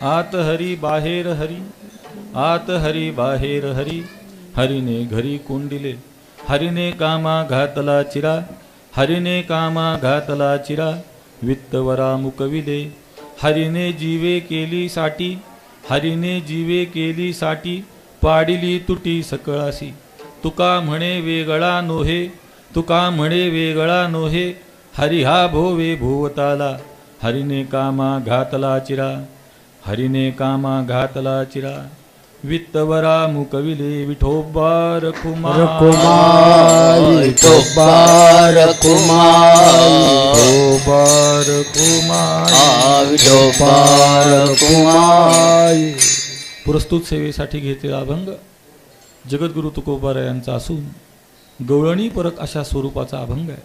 आत हरी बाहेर हरी, आत हरी बाहेर हरी, हरीने घरी कोंडिले, हरीने कामा घातला चिरा, हरीने कामा घातला चिरा, वित्तवरा मुकविले, हरीने जीवे केली साठी, हरीने जीवे केली साठी, पाडिली तुटी सकळासी, तुका म्हणे वेगळा नोहे, तुका म्हणे वेगळा नोहे, हरी हा भोवे भोवताला, हरीने कामा घातला चिरा, हरीने कामा घातला चिरा, वित्तवरा मुकविले, विठोबा रखुमाई, विठोबा रखुमाई, विठोबा रखुमाई, विठोबा रखुमाई. प्रस्तुत सेवेसाठी घेतलेला अभंग जगद्गुरु तुकोबाराय यांचा असून गवळणी परक अशा स्वरूपाचा अभंग आहे.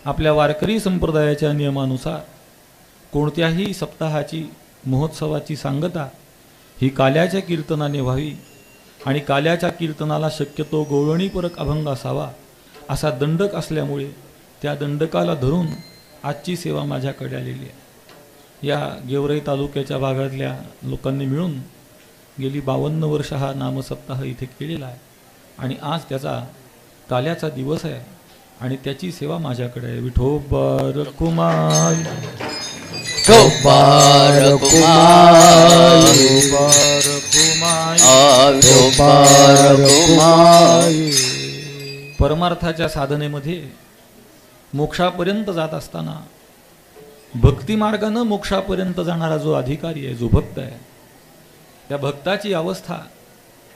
आपल्या वारकरी संप्रदायाच्या नियमानुसार कोणत्याही सप्ताहाची महोत्सवाची सांगता ही काल्याच्या कीर्तनाने व्हावी आणि काल्याच्या कीर्तनाला शक्यतो गवळणी परक अभंग असावा असा दंडक असल्यामुळे त्या दंडकाला धरून आजची सेवा माझ्याकडे आलेली आहे. या गेवराई तालुक्याच्या भागातल्या लोकांनी मिळून गेली 52 वर्ष हा नामसप्ताह इथे केलेला आहे आणि आज त्याचा काल्याचा दिवस आहे आणि त्याची सेवा माझ्याकडे आहे. विठोबा रखुमाई, विठोबा रखुमाई, विठोबा रखुमाई. परमार्थाच्या साधनेमध्ये मोक्षापर्यंत जात असताना भक्ती मार्गाने मोक्षापर्यंत जाणारा जो अधिकारी आहे, जो भक्त आहे, त्या भक्ताची अवस्था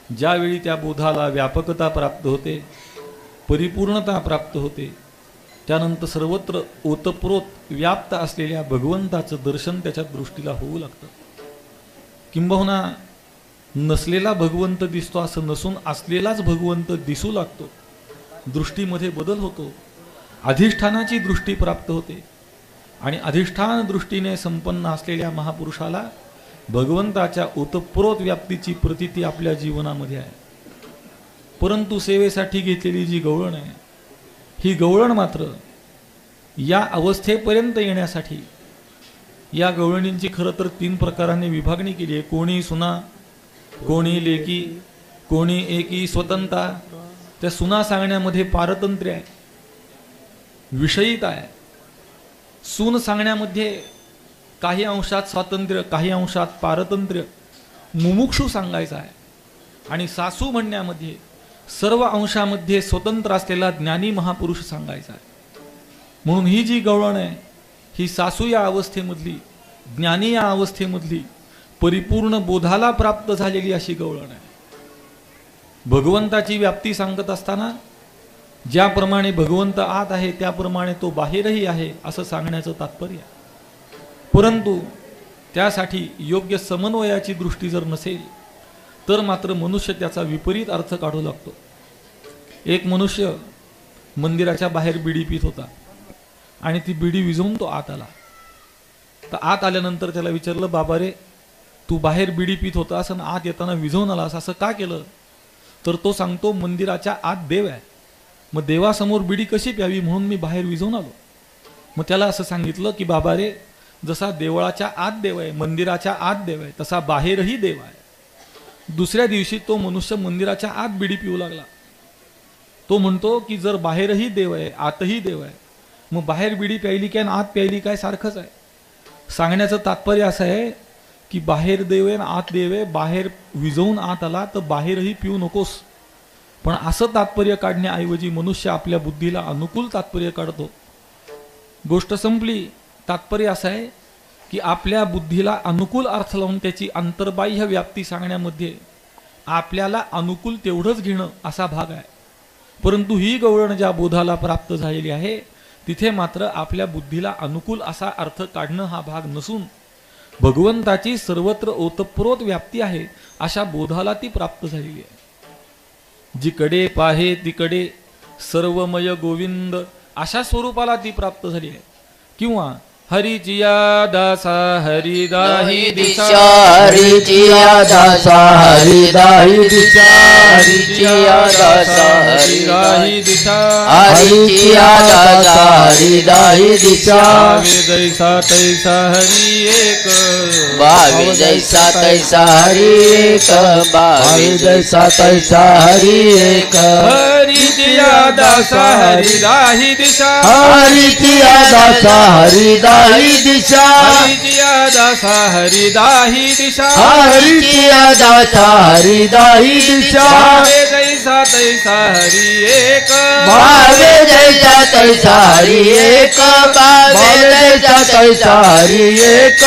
ज्यावेळी त्या बोधाला व्यापकता प्राप्त होते, परिपूर्णता प्राप्त होते, त्यानंतर सर्वत्र ओतप्रोत व्याप्त असलेल्या भगवंताचं दर्शन त्याच्या दृष्टीला होऊ लागतं. किंबहुना नसलेला भगवंत दिसतो असं नसून असलेलाच भगवंत दिसू लागतो. दृष्टीमध्ये बदल होतो, अधिष्ठानाची दृष्टी प्राप्त होते आणि अधिष्ठान दृष्टीने संपन्न असलेल्या महापुरुषाला भगवंताच्या ओतप्रोत व्याप्तीची प्रतीती आपल्या जीवनामध्ये आहे. परंतु सेवेसाठी घेतलेली जी गवळण आहे, ही गवळण मात्र या अवस्थेपर्यंत येण्यासाठी या गवळणींची खरं तर 3 प्रकाराने विभागणी केली आहे. कोणी सुना, कोणी लेकी, कोणी एकी स्वतंत्रता. त्या सुना सांगण्यामध्ये पारतंत्र्य आहे, विषयिता आहे. सून सांगण्यामध्ये काही अंशात स्वातंत्र्य, काही अंशात पारतंत्र्य, मुमुक्षू सांगायचा आहे. आणि सासू म्हणण्यामध्ये सर्व अंशामध्ये स्वतंत्र असलेला ज्ञानी महापुरुष सांगायचा आहे. म्हणून ही जी गवळण आहे, ही सासू या अवस्थेमधली, ज्ञानी या अवस्थेमधली परिपूर्ण बोधाला प्राप्त झालेली अशी गवळण आहे. भगवंताची व्याप्ती सांगत असताना ज्याप्रमाणे भगवंत आत आहे त्याप्रमाणे तो बाहेरही आहे असं सांगण्याचं तात्पर्य. परंतु त्यासाठी योग्य समन्वयाची दृष्टी जर नसेल तर मात्र मनुष्य त्याचा विपरीत अर्थ काढू लागतो. एक मनुष्य मंदिराच्या बाहेर बिडी पित होता आणि ती बिडी विझवून तो आत आला. तर आत आल्यानंतर त्याला विचारलं, बाबा रे, तू बाहेर बिडी पित होता असं आत येताना विझवून आलास, असं का केलं? तर तो सांगतो, मंदिराच्या आत देव आहे, मग देवासमोर बिडी कशी प्यावी म्हणून मी बाहेर विझवून आलो. मग त्याला असं सांगितलं की बाबा रे, जसा देवळाच्या आत देव आहे, मंदिराच्या आत देव आहे, तसा बाहेरही देव आहे. दुसऱ्या दिवशी तो मनुष्य मंदिराच्या आत बिडी पिऊ लागला. तो म्हणतो की जर बाहेरही देव आहे, आतही देव आहे, मग बाहेर बिडी प्यायली काय आणि आत प्यायली काय सारखंच आहे. सांगण्याचं तात्पर्य असं आहे की बाहेर देव आहे, आत देव आहे, बाहेर विझवून आत आला तर बाहेरही पिऊ नकोस. पण असं तात्पर्य काढण्याऐवजी मनुष्य आपल्या बुद्धीला अनुकूल तात्पर्य काढतो. गोष्ट संपली. तात्पर्य असं आहे की आपल्या बुद्धीला अनुकूल अर्थ लावून त्याची अंतर्बाह्य व्याप्ती सांगण्यामध्ये आपल्याला अनुकूल तेवढंच घेणं असा भाग आहे. परंतु ही गवळण ज्या बोधाला प्राप्त झालेली आहे तिथे मात्र आपल्या बुद्धीला अनुकूल असा अर्थ काढणं हा भाग नसून भगवंताची सर्वत्र ओतप्रोत व्याप्ती आहे अशा बोधाला ती प्राप्त झालेली आहे. जिकडे पाहे तिकडे सर्वमय गोविंद अशा स्वरूपाला ती प्राप्त झाली आहे. किंवा हरिचिया दासा हरिदाही दिशा हरिचिया दासा हरिदाही दिशा हरिचिया दासा हरिदाही दिशा हरिचिया दासा हरिदाही दिशा भावे जैसा तैसा हरि एक भावे जैसा तैसा हरि एक भावे जैसा तैसा हरि एक हरिचिया दासा हरिदाही दिशा हरिचिया दासा हरिदाही दिशा हरिचिया दासा हरिदाही दिशा हरिचिया दासा हरिदाही दिशा भावे जैसा तैसा हरि एक भावे जैसा तैसा हरि एक भावे जैसा तैसा हरि एक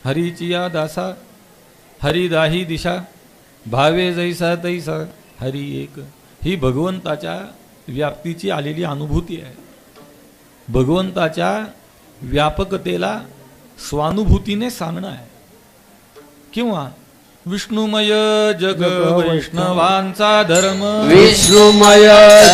हरिचिया दासा हरिदाही दिशा भावे जैसा तैसा हरि एक ही भगवंताच्या व्याप्तीची आलेली अनुभूती आहे. भगवंताच्या व्यापकतेला स्वानुभूतीने सांगणं आहे. किंवा विष्णुमय जग वैष्णवांचा धर्म विष्णुमय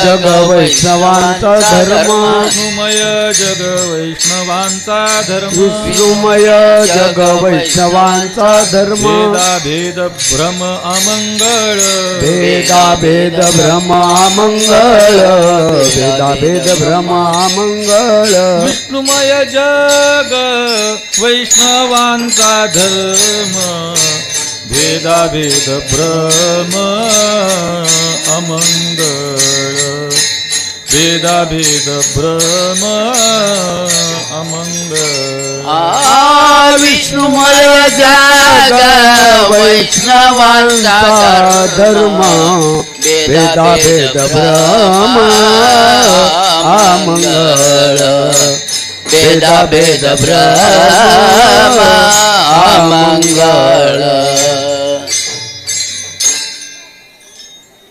जग वैष्णवांचा धर्म विष्णुमय जग वैष्णवांचा धर्म विष्णुमय जग वैष्णवांचा धर्म भेदा भेद भ्रम अमंगळ भेदा भेद भ्रम मंगळ भेदा भेद भ्रम मंगळ विष्णुमय जग वैष्णवांचा धर्म भेदा भेद भ्रम अमंगळ भेदा भेद भ्रम अमंगळ विष्णुमय जग वैष्णवांचा धर्म भेदा भेद भ्रम अमंगळ भेदा भेद भ्रम अमंगळ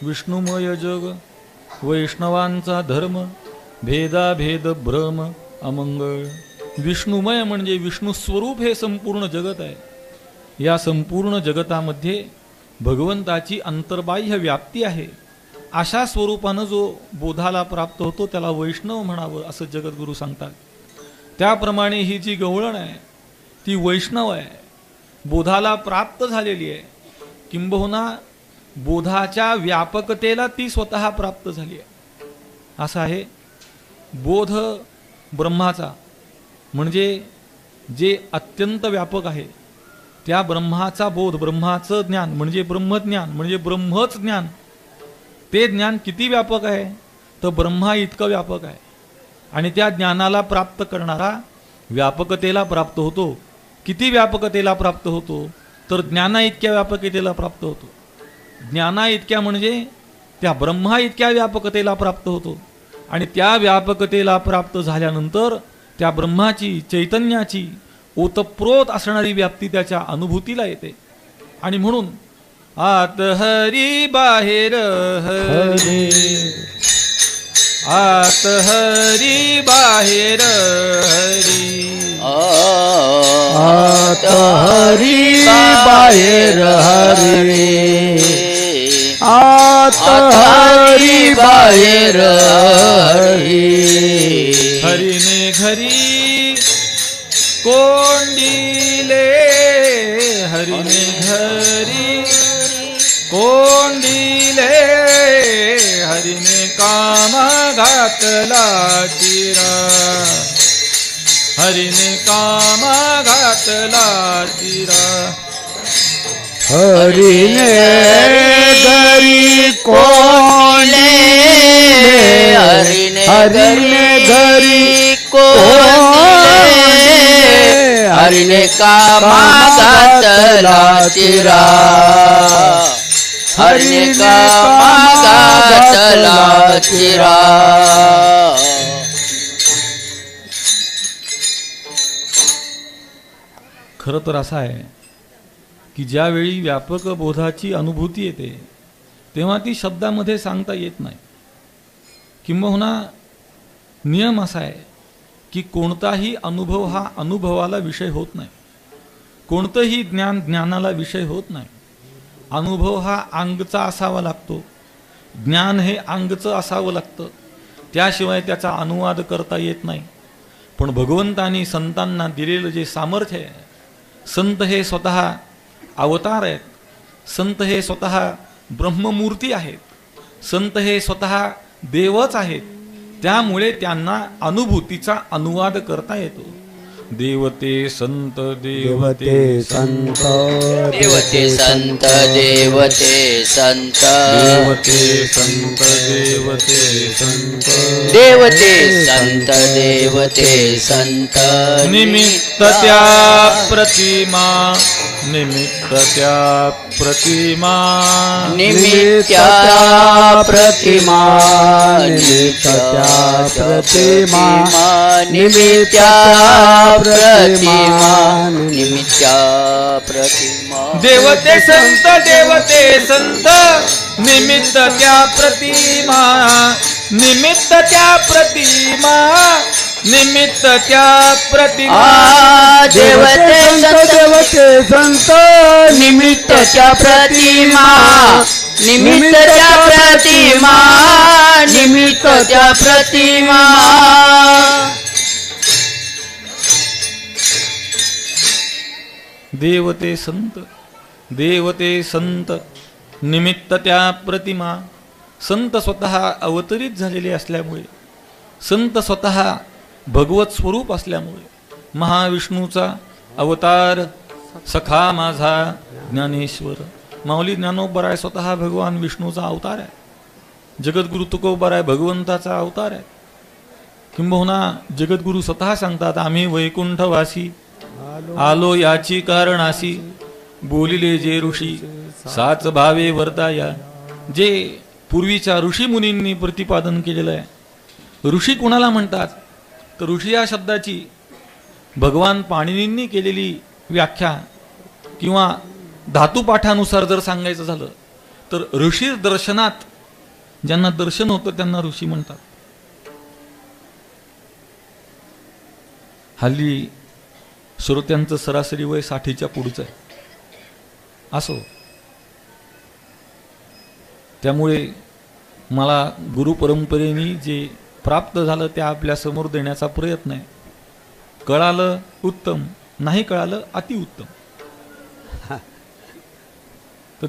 विष्णुमय जग वैष्णवांचा धर्म भेदा भेद भ्रम अमंगळ. विष्णुमय म्हणजे विष्णू स्वरूप हे संपूर्ण जगत आहे. या संपूर्ण जगतामध्ये भगवंताची अंतर्बाह्य व्याप्ती आहे. अशा स्वरूपानं जो बोधाला प्राप्त होतो त्याला वैष्णव म्हणावं असं जगद्गुरू सांगतात. त्याप्रमाणे ही जी गवळण आहे ती वैष्णव आहे, बोधाला प्राप्त झालेली आहे. किंबहुना बोधाच्या व्यापकतेला ती स्वतः प्राप्त झाली आहे. असा आहे बोध ब्रह्माचा, म्हणजे जे अत्यंत व्यापक आहे त्या ब्रह्माचा बोध, ब्रह्माचं ज्ञान म्हणजे ब्रह्मज्ञान म्हणजे ब्रह्मच ज्ञान. ते ज्ञान किती व्यापक आहे तर ब्रह्मा इतकं व्यापक आहे. आणि त्या ज्ञानाला प्राप्त करणारा व्यापकतेला प्राप्त होतो. किती व्यापकतेला प्राप्त होतो तर ज्ञाना इतक्या व्यापकतेला प्राप्त होतो. ज्ञाना इतक्या म्हणजे त्या ब्रह्मा इतक्या व्यापकतेला प्राप्त होतो. आणि त्या व्यापकतेला प्राप्त झाल्यानंतर त्या ब्रह्माची चैतन्याची ओतप्रोत असणारी व्याप्ती त्याच्या अनुभूतीला येते. आणि म्हणून आत हरी बाहेर हरी, आत हरी बाहेर हरी, आत हरी बाहेर हरी, आत हरी बाहेर हरी. हरीने घरी कोंडिले, हरीने घरी कोंडिले, हरीने कामा घातला चिरा, हरीने कामा घातला चिरा. हरीने घरी कोंडिले, हरीने घरी कोंडिले, हरीने कामा घातला चिरा, हरीने कामा घातला चिरा. खरं तर असं आहे की ज्यावेळी व्यापक बोधाची अनुभूती येते तेव्हा ती शब्दामध्ये सांगता येत नाही. किंबहुना नियम असा आहे की कोणताही अनुभव हा अनुभवाला विषय होत नाही, कोणतंही ज्ञान ज्ञानाला विषय होत नाही. अनुभव हा अंगचा असावा लागतो, ज्ञान हे अंगचं असावं लागतं, त्याशिवाय त्याचा अनुवाद करता येत नाही. पण भगवंतांनी संतांना दिलेलं जे सामर्थ्य आहे, संत हे स्वतः अवतार आहेत, संत हे स्वतः ब्रह्ममूर्ती आहेत, संत हे स्वतः देवच आहेत, त्यामुळे त्यांना अनुभूतीचा अनुवाद करता येतो. देवते संत देवते संत देवते संत देवते संत देवते संत देवते संत देवते संत देवते संत निमित्त त्या प्रतिमा निमित्त त्या प्रतिमा निमित्त्या प्रतिमा निमित्त्या प्रतिमा निमित्त्या प्रतिमा निमित्त्या प्रतिमा देवते संत निमित्त त्या प्रतिमा निमित्त त्या प्रतिमा निमित्त त्या प्रतिमा देवते संत देवते संत निमित्तच्या प्रतिमा निमित्तच्या प्रतिमा निमित्तच्या प्रतिमा देवते संत निमित्त त्या प्रतिमा. संत स्वतः अवतरित झालेले असल्यामुळे, संत स्वतः भगवत स्वरूप असल्यामुळे, महाविष्णूचा अवतार सखा माझा ज्ञानेश्वर, माऊली ज्ञानोबा आहे स्वतः भगवान विष्णूचा अवतार आहे, जगद्गुरु तुकोबा आहे भगवंताचा अवतार आहे. किंबहुना जगद्गुरु स्वतः सांगतात, आम्ही वैकुंठवासी आलो याची कारणासी, बोलिले जे ऋषी साच भावे वर्ताया. जे पूर्वीच्या ऋषी मुनींनी प्रतिपादन केलेलं आहे. ऋषी कुणाला म्हणतात तर ऋषी या शब्दाची भगवान पाणिनींनी केलेली व्याख्या किंवा धातुपाठानुसार जर सांगायचं झालं तर ऋषी दर्शनात ज्यांना दर्शन होतं त्यांना ऋषी म्हणतात. हल्ली श्रोत्यांचं सरासरी वय 60च्या पुढचं आहे. असो, त्यामुळे मला गुरुपरंपरेने जे प्राप्त झालं ते आपल्या समोर देण्याचा प्रयत्न आहे. कळालं उत्तम, नाही कळालं अतिउत्तम. तर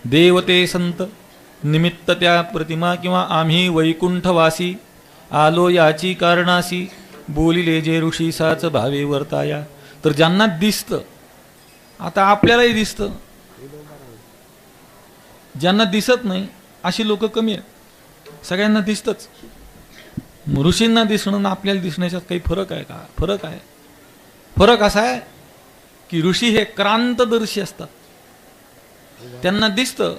देवते संत निमित्त त्या प्रतिमा किंवा आम्ही वैकुंठवासी आलो याची कारणासी, बोलिले जे ऋषी साच भावे वर्ताया. तर ज्यांना दिसतं, आता आपल्यालाही दिसतं, ज्यांना दिसत नाही अशी लोक कमी आहेत. सगळ्यांना दिसतंच. ऋषींना दिसणं आणि आपल्याला दिसण्याच्यात काही फरक आहे का? फरक आहे. फरक असा आहे की ऋषी हे क्रांतदर्शी असतात. त्यांना दिसतं,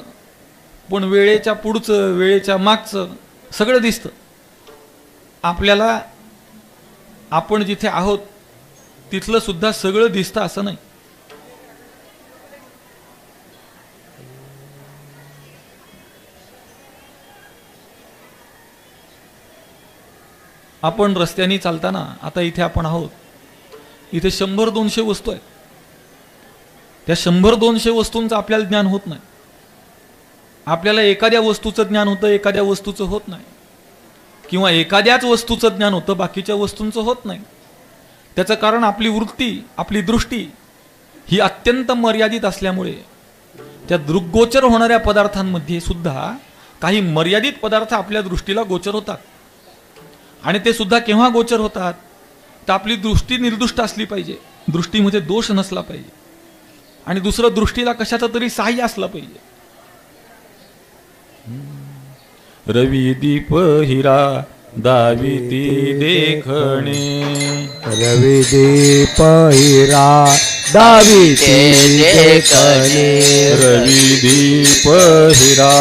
पण वेळेच्या पुढचं वेळेच्या मागचं सगळं दिसतं. आपल्याला आपण जिथे आहोत तिथलं सुद्धा सगळं दिसतं असं नाही. आपण रस्त्याने चालताना, आता इथे आपण आहोत, इथे 100-200 वस्तू आहेत. त्या 100-200 वस्तूंचं आपल्याला ज्ञान होत नाही. आपल्याला एखाद्या वस्तूचं ज्ञान होतं, एखाद्या वस्तूचं होत नाही, किंवा एखाद्याच वस्तूचं ज्ञान होतं, बाकीच्या वस्तूंचं होत नाही. त्याचं कारण आपली वृत्ती, आपली दृष्टी ही अत्यंत मर्यादित असल्यामुळे त्या दृग्गोचर होणाऱ्या पदार्थांमध्ये सुद्धा काही मर्यादित पदार्थ आपल्या दृष्टीला गोचर होतात. आणि ते सुद्धा केव्हा गोचर होतात तर आपली दृष्टी निर्दुष्ट असली पाहिजे, दृष्टीमध्ये दोष नसला पाहिजे, आणि दुसरं दृष्टीला कशाचं तरी साह्य असलं पाहिजे. रवी दीप हिरा दाविती देखणे, रवी दीप हिरा दाविती देखणे, रवी दीप हिरा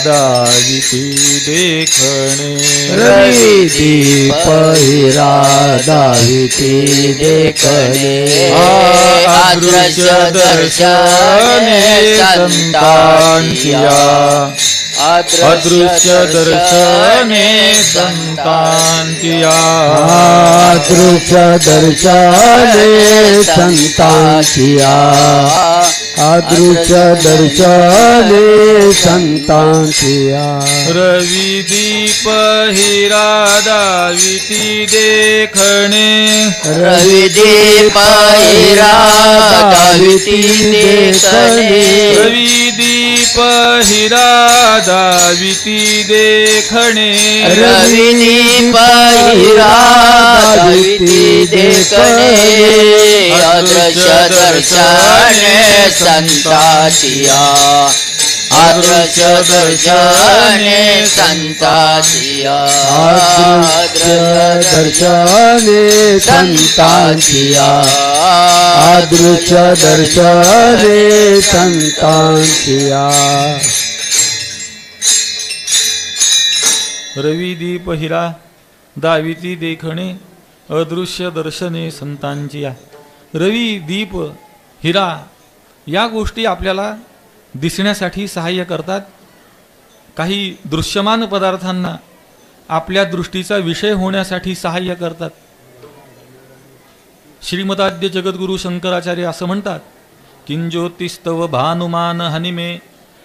दाविती देखणे, रवी दीप हिरा दाविती देखणे. अदृश्य दर्शने संतांकिया अदृश्य दर्शने संतांकिया, अदृश्य दर्शने संतांकिया, अदृश्य दर्शने संतांची रवी दीप हिरा दाविती देखणे रवी दीप हिरा दाविती देखणे रवी दीप हिरा दाविती देखणे रवी दीप हिरा दाविती देखणे अदृश्य दर्शने संताचिया अदृश्य दर्शने संताचिया अदृश्य दर्शने संतांचिया अदृश्य दर्शने संतांचिया रवी दीप हिरा दाविती देखणे अदृश्य दर्शने संतांची या. रवी दीप हिरा या गोष्टी आपल्याला दिसण्यासाठी सहाय्य करतात. काही दृश्यमान पदार्थांना आपल्या दृष्टीचा विषय होण्यासाठी सहाय्य करतात. श्रीमदाद्य जगद्गुरु शंकराचार्य असं म्हणतात, किंज्योतिस्तव भानुमान हनिमे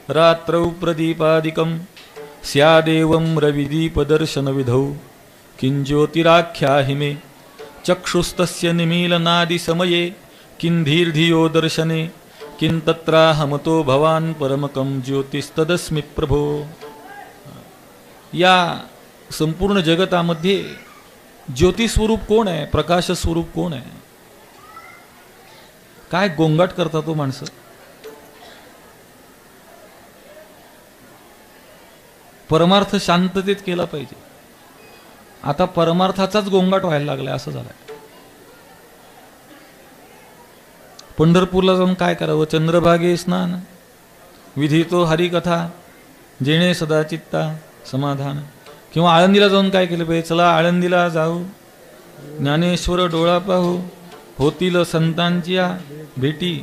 रात्रौ प्रदीपादिकं स्यादेवं रविदीपदर्शनविधौ किंज्योतिराख्याहि मे चक्षुस्तस्य निमीलनादिसमये किंधीर्धियो दर्शने किं तत्राहमतो भवान् परमकं ज्योतिस्तदस्मि प्रभो. या संपूर्ण जगतामध्ये ज्योतिस्वरूप कोण आहे, प्रकाश स्वरूप कोण आहे? काय गोंगाट करता तो माणसं. परमार्थ शांततेत केला पाहिजे. आता परमार्थाचाच गोंगाट व्हायला लागलाय, असं झालंय. पंढरपूरला जाऊन काय करावं? चंद्रभागे स्नान विधितो हरिकथा जेणे सदा चित्ता समाधान. किंवा आळंदीला जाऊन काय केलं पाहिजे? चला आळंदीला जाऊ, ज्ञानेश्वर डोळा पाहू, होतील संतांची भेटी.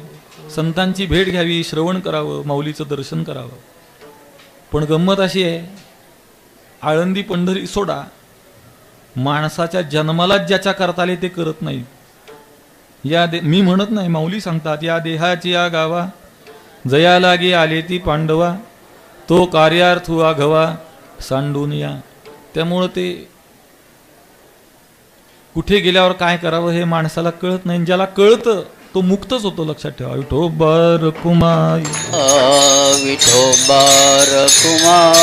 संतांची भेट घ्यावी, श्रवण करावं, माऊलीचं दर्शन करावं. पण गंमत अशी आहे, आळंदी पंढरी सोडा, माणसाच्या जन्मालाच ज्याच्या करता आले ते करत नाही. मी म्हणत नाही, माऊली सांगतात, या देहाची या गावा जया लागे आले ती पांडवा, तो कार्यार्थू आघवा सांडून या. त्यामुळं ते कुठे गेल्यावर काय करावं हे माणसाला कळत नाही. ज्याला कळतं तो मुक्तच होतो. लक्षात ठेवा. विठोबार कुमाई विठोबार कुमार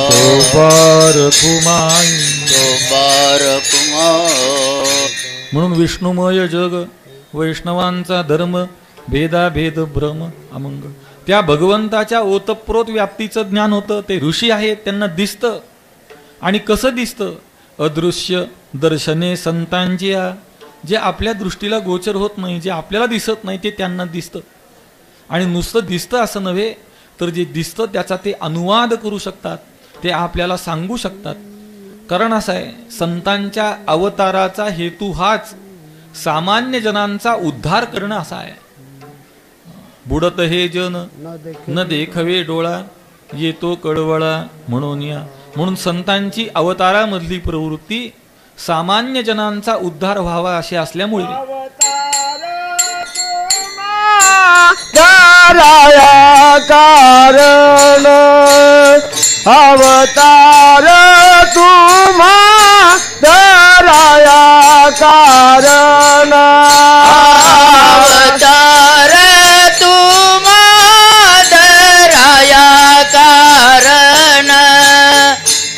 विठोबार कुमाई विठोबार कुमार. म्हणून विष्णुमय जग वैष्णवांचा धर्म भेदाभेद भ्रम अमंग. त्या भगवंताच्या ओतप्रोत व्याप्तीचं ज्ञान होतं. ते ऋषी आहेत, त्यांना दिसतं. आणि कसं दिसतं? अदृश्य दर्शने संतांची. जे आपल्या दृष्टीला गोचर होत नाही, जे आपल्याला दिसत नाही, ते त्यांना दिसतं. आणि नुसतं दिसतं असं नव्हे, तर जे दिसतं त्याचा ते अनुवाद करू शकतात, ते आपल्याला सांगू शकतात. कारण असं आहे, संतांच्या अवताराचा हेतू हाच सामान्य जनांचा उद्धार करणं असा आहे. बुडत हे जन न देखवे डोळा, येतो कळवळा म्हणून या. म्हणून संतांची अवतारामधली प्रवृत्ती सामान्य जनांचा उद्धार व्हावा अशी असल्यामुळे कारण अवतार तुम्हा दराया कारण अवतार तुम्हा दराया कारण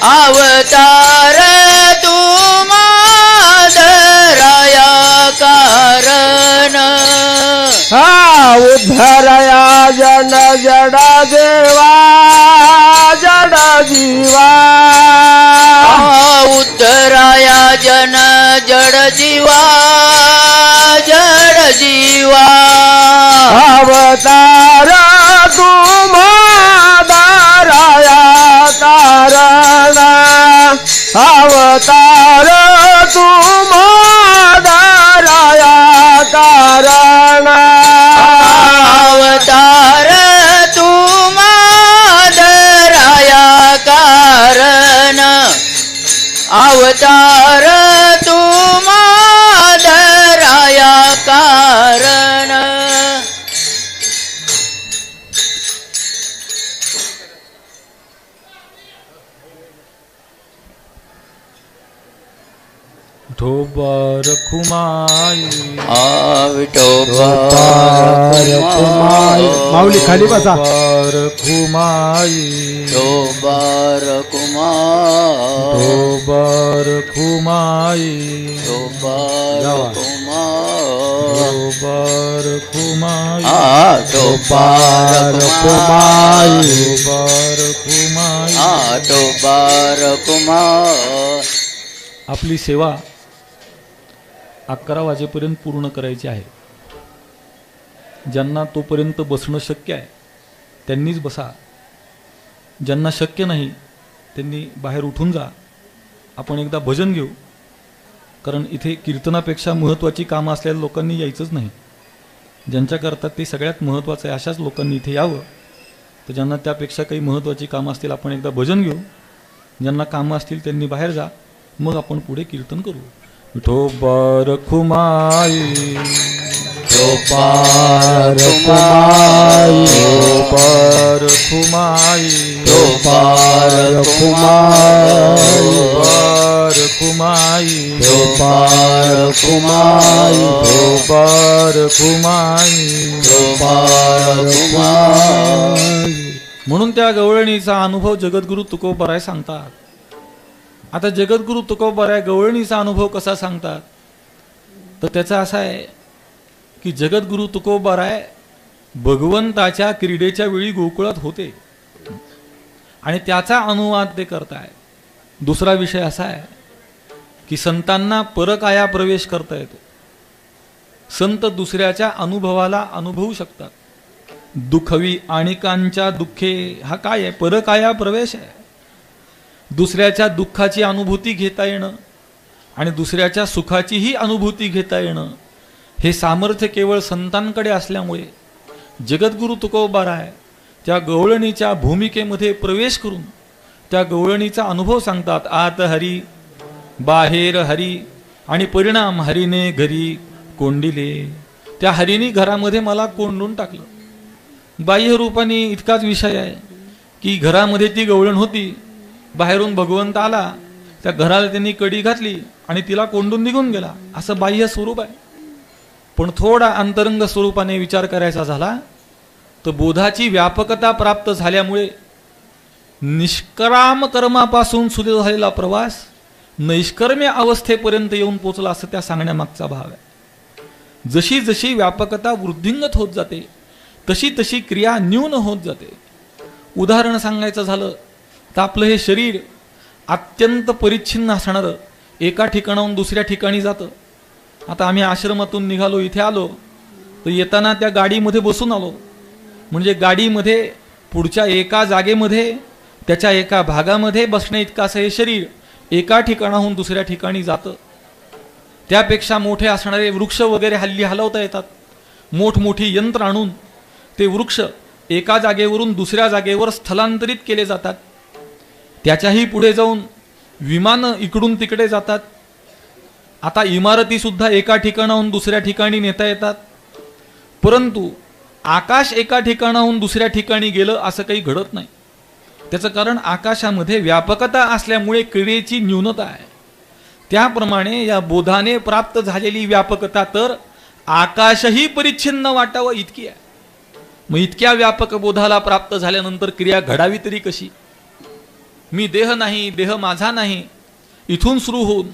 अवतार तुम्हा दराया कारण. हा उद्धरया जन जड देवा जड जीवा उद्धराया जन जड जीवा जड जीवा. अवतार तुम्हा दराया कारण अवतार तुम्हा दराया कारण अवतार तुम्हा दराया कारण अवतार तुम्हा दराया कारण. विठोबा रखुमाई विठोबा रखुमाई. माऊली खाली बसा. रखुमाई विठोबा रखुमाई विठोबा रखुमाई विठोबा जावा. रखुमाई विठोबा रखुमाई. रखुमाई विठोबा रखुमाई. आपली सेवा 11 वाजेपर्यंत पूर्ण करायची आहे. ज्यांना तोपर्यंत बसणं शक्य आहे त्यांनीच बसा. ज्यांना शक्य नाही त्यांनी बाहेर उठून जा. आपण एकदा भजन घेऊ, कारण इथे कीर्तनापेक्षा महत्त्वाची कामं असलेल्या लोकांनी यायचंच नाही. ज्यांच्याकरता ते सगळ्यात महत्त्वाचं आहे अशाच लोकांनी इथे यावं. तर ज्यांना त्यापेक्षा काही महत्त्वाची कामं असतील आपण एकदा भजन घेऊ. ज्यांना कामं असतील त्यांनी बाहेर जा, मग आपण पुढे कीर्तन करू. विठोबा रखुमाई विठोबा रखुमाई. विठोबा रखुमाई विठोबा रखुमाई. रखुमाई विठोबा रखुमाई. विठोबा रखुमाई. विठोबा रखुमाई. म्हणून त्या गवळणीचा अनुभव जगद्गुरु तुकोबाराय सांगतात. आता जगद्गुरु तुकोबाराय गवळणीचा अनुभव कसा सांगतात, तर त्याचा असा आहे की जगद्गुरु तुकोबाराय भगवंताच्या क्रीडेच्या वेळी गोकुळात होते आणि त्याचा अनुवाद ते करताय. दुसरा विषय असा आहे की संतांना परकाया प्रवेश करता येतो. संत दुसऱ्याच्या अनुभवाला अनुभवू शकतात. दुःखवी आणिकांच्या दुःखे हा काय आहे? परकाया प्रवेश आहे. दुसऱ्याच्या दुःखाची अनुभूती घेता येणं आणि दुसऱ्याच्या सुखाचीही अनुभूती घेता येणं हे सामर्थ्य केवळ संतांकडे असल्यामुळे जगद्गुरु तुकोबाराय त्या गवळणीच्या भूमिकेमध्ये प्रवेश करून त्या गवळणीचा अनुभव सांगतात. आत हरी बाहेर हरी आणि परिणाम हरीने घरी कोंडिले. त्या हरीने घरामध्ये मला कोंडून टाकलं. बाह्य रूपाने इतकाच विषय आहे की घरामध्ये ती गवळण होती, बाहेरून भगवंत आला, त्या घराला त्यांनी कडी घातली आणि तिला कोंडून निघून गेला, असं बाह्य स्वरूप आहे. पण थोडा अंतरंग स्वरूपाने विचार करायचा झाला तर बोधाची व्यापकता प्राप्त झाल्यामुळे निष्काम कर्मापासून सुरू झालेला प्रवास नैष्कर्म्य अवस्थेपर्यंत येऊन पोचला, असं त्या सांगण्यामागचा भाव आहे. जशी जशी व्यापकता वृद्धिंगत होत जाते तशी तशी क्रिया न्यून होत जाते. उदाहरण सांगायचं झालं तर आपलं हे शरीर अत्यंत परिच्छिन्न असणारं एका ठिकाणाहून दुसऱ्या ठिकाणी जातं. आता आम्ही आश्रमातून निघालो, इथे आलो तर येताना त्या गाडीमध्ये बसून आलो. म्हणजे गाडीमध्ये पुढच्या एका जागेमध्ये त्याच्या एका भागामध्ये बसण्या इतकं असं हे शरीर एका ठिकाणाहून दुसऱ्या ठिकाणी जातं. त्यापेक्षा मोठे असणारे वृक्ष वगैरे हल्ली हलवता येतात. मोठमोठी यंत्र आणून ते वृक्ष एका जागेवरून दुसऱ्या जागेवर स्थलांतरित केले जातात. त्याच्याही पुढे जाऊन विमानं इकडून तिकडे जातात. आता इमारती सुद्धा एका ठिकाणाहून दुसऱ्या ठिकाणी नेता येतात. परंतु आकाश एका ठिकाणाहून दुसऱ्या ठिकाणी गेलं असं काही घडत नाही. त्याचं कारण आकाशामध्ये व्यापकता असल्यामुळे क्रियेची न्यूनता आहे. त्याप्रमाणे या बोधाने प्राप्त झालेली व्यापकता तर आकाशही परिच्छिन्न वाटावं इतकी आहे. मग इतक्या व्यापक बोधाला प्राप्त झाल्यानंतर क्रिया घडावी तरी कशी? मी देह नाही, देह माझा नाही, इथून सुरू होऊन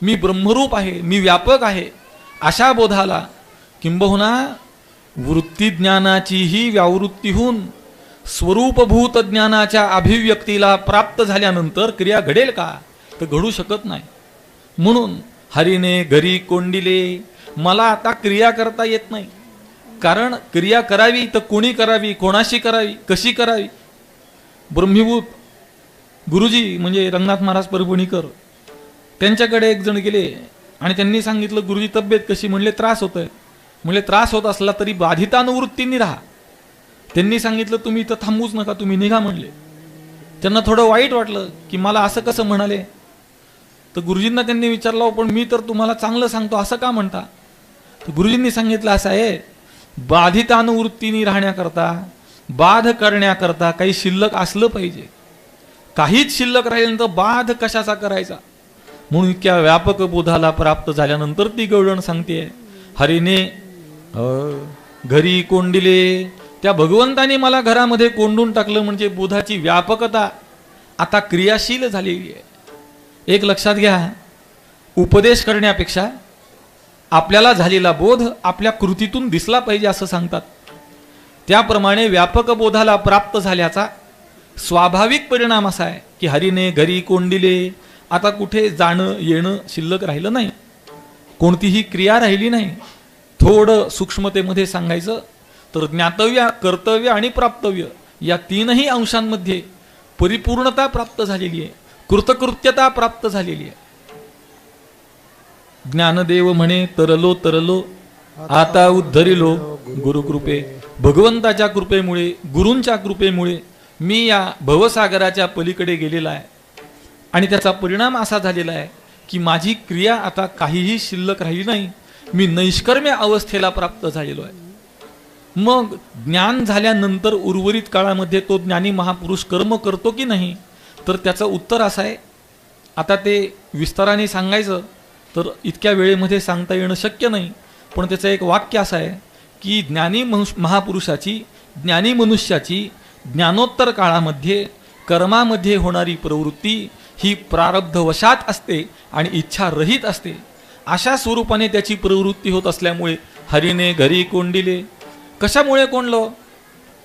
मी ब्रह्मरूप आहे, मी व्यापक आहे, अशा बोधाला किंबहुना वृत्तीज्ञानाचीही व्यावृत्तीहून स्वरूपभूत ज्ञानाच्या अभिव्यक्तीला प्राप्त झाल्यानंतर क्रिया घडेल का? तर घडू शकत नाही. म्हणून हरीने घरी कोंडिले, मला आता क्रिया करता येत नाही. कारण क्रिया करावी तर कोणी करावी, कोणाशी करावी, कशी करावी? ब्रह्मीभूत गुरुजी म्हणजे रंगनाथ महाराज परभणीकर त्यांच्याकडे एक जण गेले आणि त्यांनी सांगितलं, गुरुजी तब्येत कशी? म्हणले त्रास होतोय. म्हणले त्रास होत असला तरी बाधितानुवृत्तींनी राहा. त्यांनी सांगितलं तुम्ही इथं थांबूच नका, तुम्ही निघा म्हणले. त्यांना थोडं वाईट वाटलं की मला असं कसं म्हणाले. तर गुरुजींना त्यांनी विचारलं, पण मी तर तुम्हाला चांगलं सांगतो, असं का म्हणता? तर गुरुजींनी सांगितलं असं आहे, बाधितानुवृत्तीने राहण्याकरता, बाध करण्याकरता काही शिल्लक असलं पाहिजे. काहीच शिल्लक राहिल्यानंतर बाध कशाचा करायचा? म्हणून इतक्या व्यापक बोधाला प्राप्त झाल्यानंतर ती गवळण सांगते, हरीने घरी कोंडिले, त्या भगवंताने मला घरामध्ये कोंडून टाकलं, म्हणजे बोधाची व्यापकता आता क्रियाशील झालेली आहे. एक लक्षात घ्या, उपदेश करण्यापेक्षा आपल्याला झालेला बोध आपल्या कृतीतून दिसला पाहिजे असं सांगतात. त्याप्रमाणे व्यापक बोधाला प्राप्त झाल्याचा स्वाभाविक परिणाम असा आहे की हरीने घरी कोंडिले, आता कुठे जाणं येणं शिल्लक राहिलं नाही, कोणतीही क्रिया राहिली नाही. थोडं सूक्ष्मतेमध्ये सांगायचं तर ज्ञातव्य, कर्तव्य आणि प्राप्तव्य या तीनही अंशांमध्ये परिपूर्णता प्राप्त झालेली आहे, कृतकृत्यता प्राप्त झालेली आहे. ज्ञानदेव म्हणे, तरलो तरलो आता उद्धरिलो गुरुकृपे. भगवंताच्या कृपेमुळे, गुरूंच्या कृपेमुळे मी या भवसागराच्या पलीकडे गेलेला आहे आणि त्याचा परिणाम असा झालेला आहे की माझी क्रिया आता काहीही शिल्लक राहिली नाही, मी नैष्कर्म्य अवस्थेला प्राप्त झालेलो आहे. मग ज्ञान झाल्यानंतर उर्वरित काळामध्ये तो ज्ञानी महापुरुष कर्म करतो की नाही, तर त्याचं उत्तर असं आहे. आता ते विस्ताराने सांगायचं तर इतक्या वेळेमध्ये सांगता येणं शक्य नाही, पण त्याचं एक वाक्य असं आहे की ज्ञानी महापुरुषाची, ज्ञानी मनुष्याची ज्ञानोत्तर काळामध्ये कर्मामध्ये होणारी प्रवृत्ती ही प्रारब्धवशात असते आणि इच्छारहित असते. अशा स्वरूपाने त्याची प्रवृत्ती होत असल्यामुळे हरीने घरी कोंडिले. कशामुळे कोंडलो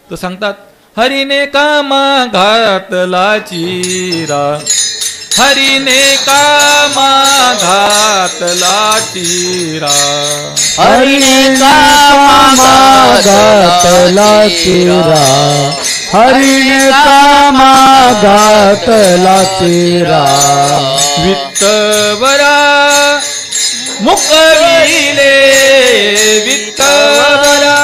तर सांगतात, हरीने कामा घातला चिरा, हरीने कामा घातला चिरा, हरीने कामा घातला चिरा, हरीने कामा घातला चिरा. वित्तवरा मुकविले, वित्तवरा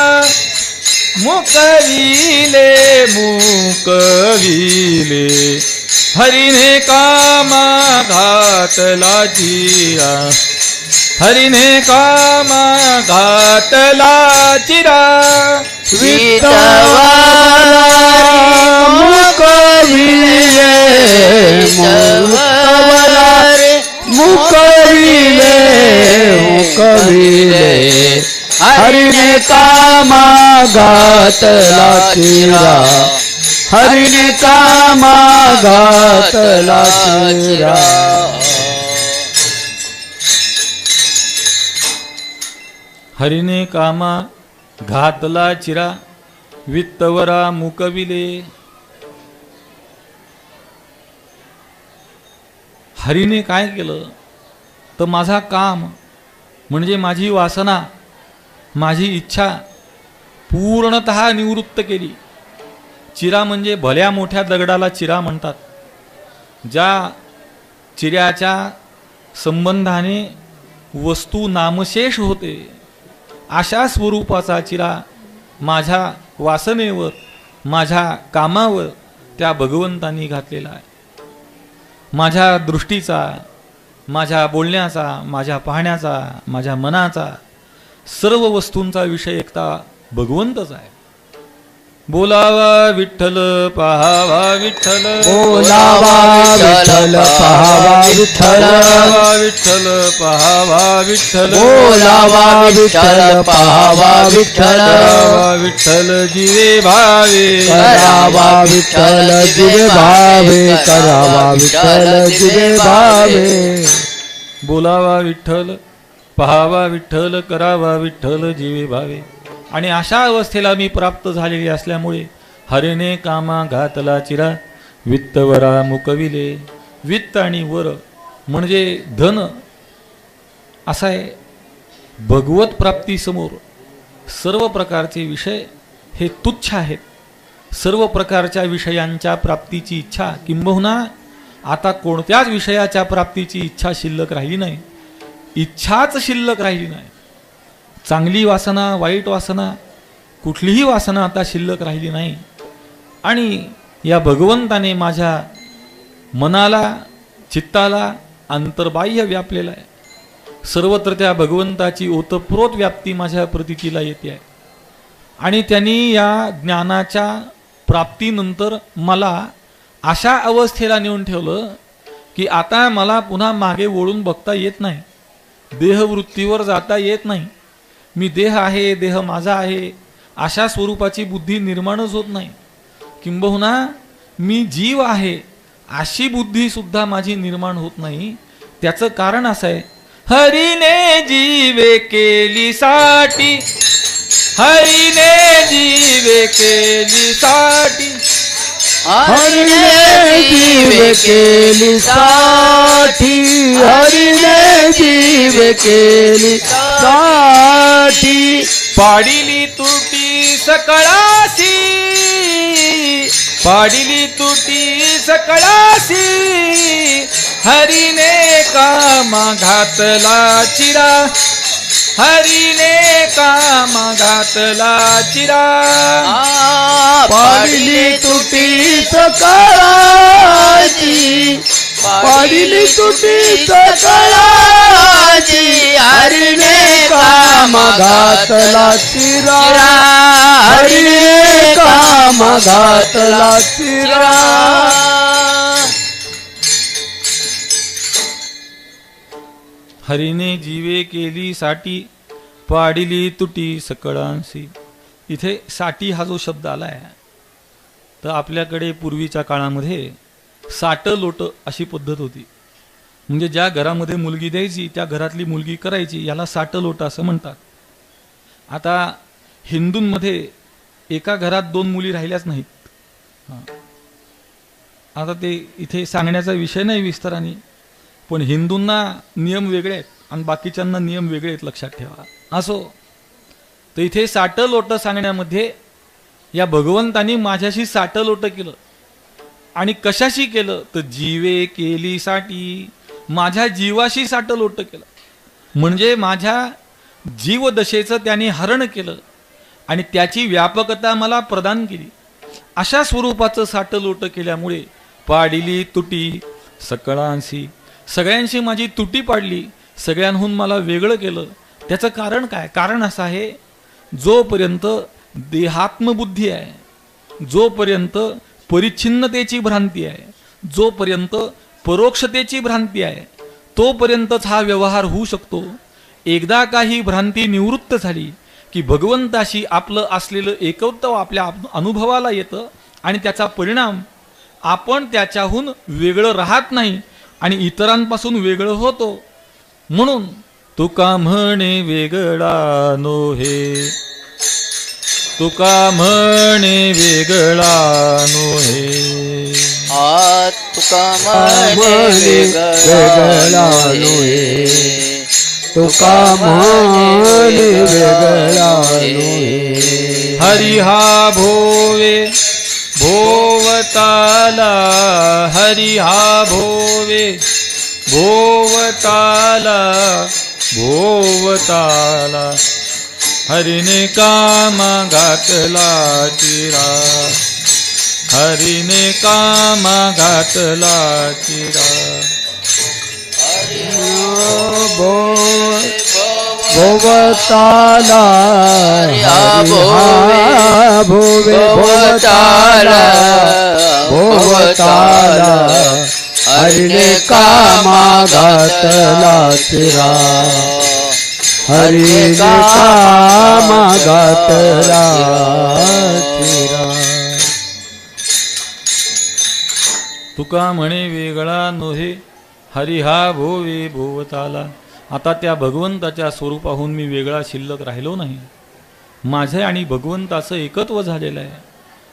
मुकविले, मुकविले, हरीने कामा घातला चिरा, हरीने कामा घातला चिरा. वित्तवरा मुकविले, मुकवला मुकविले, मुकविले, हरीने कामा घातला चिरा, हरीने कामा घातला चिरा. हरीने कामा घातला चिरा, वित्तवरा मुकविले. हरीने काय केलं तर माझा काम म्हणजे माझी वासना, माझी इच्छा पूर्णतः निवृत्त केली. चिरा म्हणजे भल्या मोठ्या दगडाला चिरा म्हणतात. ज्या चिऱ्याच्या संबंधाने वस्तू नामशेष होते, अशा स्वरूपाचा चिरा माझ्या वासनेवर, माझ्या कामावर त्या भगवंतांनी घातलेला आहे. माझ्या दृष्टीचा, माझ्या बोलण्याचा, माझ्या पाहण्याचा, माझ्या मनाचा, सर्व वस्तूंचा विषय एकता भगवंतच आहे. बोलावा विठ्ठल, पाहावा विठ्ठल, बोलावा विठ्ठल, पाहावा विठ्ठल, विठ्ठल पाहावा विठ्ठल, बोलावा विठ्ठल, पाहावा विठ्ठल, विठ्ठल जीवे भावे, करावा विठ्ठल जीवे भावे, करावा विठ्ठल जीवे भावे. बोलावा विठ्ठल, पाहावा विठ्ठल, करावा विठ्ठल जीवे भावे. आणि अशा अवस्थेला मी प्राप्त झालेली असल्यामुळे हरीने कामा घातला चिरा, वित्तवरा मुकविले. वित्त आणि वर म्हणजे धन असा आहे. भगवत प्राप्तीसमोर सर्व प्रकारचे विषय हे तुच्छ आहेत. सर्व प्रकारच्या विषयांच्या प्राप्तीची इच्छा, किंबहुना आता कोणत्याच विषयाच्या प्राप्तीची इच्छा शिल्लक राहिली नाही. इच्छाच शिल्लक राहिली नाही. चांगली वासना, वाईट वासना, कुठलीही वासना आता शिल्लक राहिली नाही. आणि या भगवंताने माझ्या मनाला, चित्ताला अंतर्बाह्य व्यापलेला आहे. सर्वत्र त्या भगवंताची ओतप्रोत व्याप्ती माझ्या प्रतीतीला येते आहे. आणि त्यांनी या ज्ञानाच्या प्राप्तीनंतर मला अशा अवस्थेला नेऊन ठेवलं की आता मला पुन्हा मागे वळून बघता येत नाही, देहवृत्तीवर जाता येत नाही. मी देह आहे, देह माझा आहे अशा स्वरूपाची बुद्धी निर्माणच होत नाही. किंबहुना मी जीव आहे अशी बुद्धी सुद्धा माझी निर्माण होत नाही. त्याचं कारण असं आहे, हरीने जीवे केली साठी, हरीने जीवे केली साठी, हरिने जीव केली साठी, हरिने जीव केली साठी. पाडिली तुटी सकळासी, पाडिली तुटी सकळासी, हरीने कामा घातला चिरा, हरीने कामा घातला चिरा. पाडिली तुटी सकळाची, पाडिली तुटी सकळाची, हरिने काम घातला चिरा, हरिने काम घातला चिरा. हरीने जीवे केली साठी, पाडिली तुटी सकळांसी. इथे साठी हा जो शब्द आलाय, तर आपल्याकडे पूर्वीच्या काळामध्ये साट लोट अशी पद्धत होती. म्हणजे ज्या घरामध्ये मुलगी द्यायची त्या घरातली मुलगी करायची, याला साट लोट असं म्हणतात. आता हिंदूंमध्ये एका घरात 2 मुली राहिल्याच नाहीत. आता ते इथे सांगण्याचा विषय नाही विस्ताराने, पण हिंदूंना नियम वेगळे आहेत आणि बाकीच्यांना नियम वेगळे आहेत, लक्षात ठेवा. असो, तर इथे साट लोट सांगण्यामध्ये या भगवंतानी माझ्याशी साट लोट केलं. आणि कशाशी केलं तर जीवे केली साठी, माझ्या जीवाशी साट लोट केलं. म्हणजे माझ्या जीवदशेचं त्याने हरण केलं आणि त्याची व्यापकता मला प्रदान केली. अशा स्वरूपाचं साट लोट केल्यामुळे पाडिली तुटी सकळांशी, सगळ्यांशी माझी तुटी पाडली, सगळ्यांहून मला वेगळं केलं. त्याचं कारण काय? कारण असं आहे, जोपर्यंत देहात्मबुद्धी आहे, जोपर्यंत परिच्छिन्नतेची भ्रांती आहे, जोपर्यंत परोक्षतेची भ्रांती आहे, तोपर्यंतच हा व्यवहार होऊ शकतो. एकदा काही भ्रांती निवृत्त झाली की भगवंताशी आपलं असलेलं एकत्व आपल्या अनुभवाला येतं आणि त्याचा परिणाम आपण त्याच्याहून वेगळं राहत नाही आणि इतरांपासून वेगळं होतो. म्हणून तुका म्हणे वेगळा नोहे, तुका म्हणे वेगळा नोहे, तुका म्हणे वेगळा नोहे, तुका म्हणे वेगळा नोहे. हरी हा भोवे भोवताला, हरी हा भोवे भोवताला, भोवताला, हरीने कामा घातला चिरा, हरीने कामा घातला चिरा. भोवताला, भोवे भोवताला, भोवताला, हरिने कामा घातला चिरा, हरिने कामा घातला चिरा. तुका म्हणे वेगळा नोहे, हरी हा भोवे भोवताला. आता त्या भगवंताच्या स्वरूपाहून मी वेगळा शिल्लक राहिलो नाही. माझे आणि भगवंताचं एकत्व झालेलं आहे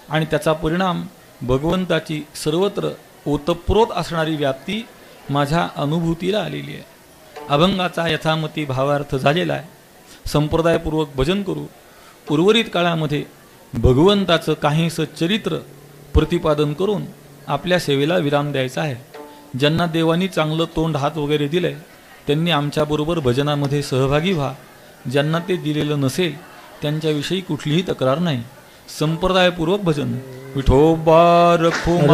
आणि त्याचा परिणाम भगवंताची सर्वत्र ओतप्रोत असणारी व्याप्ती माझ्या अनुभूतीला आलेली आहे. अभंगाचा यथामती भावार्थ झालेला आहे. संप्रदायपूर्वक भजन करू. उर्वरित काळामध्ये भगवंताचं काहीसं चरित्र प्रतिपादन करून आपल्या सेवेला विराम द्यायचा आहे. ज्यांना देवानी चांगलं तोंड हात वगैरे दिलंय त्यांनी आमच्याबरोबर भजनामध्ये सहभागी व्हा. ज्यांना ते दिलेलं नसेल त्यांच्याविषयी कुठलीही तक्रार नाही. संप्रदायपूर्वक भजन. विठोबा रखुमाई.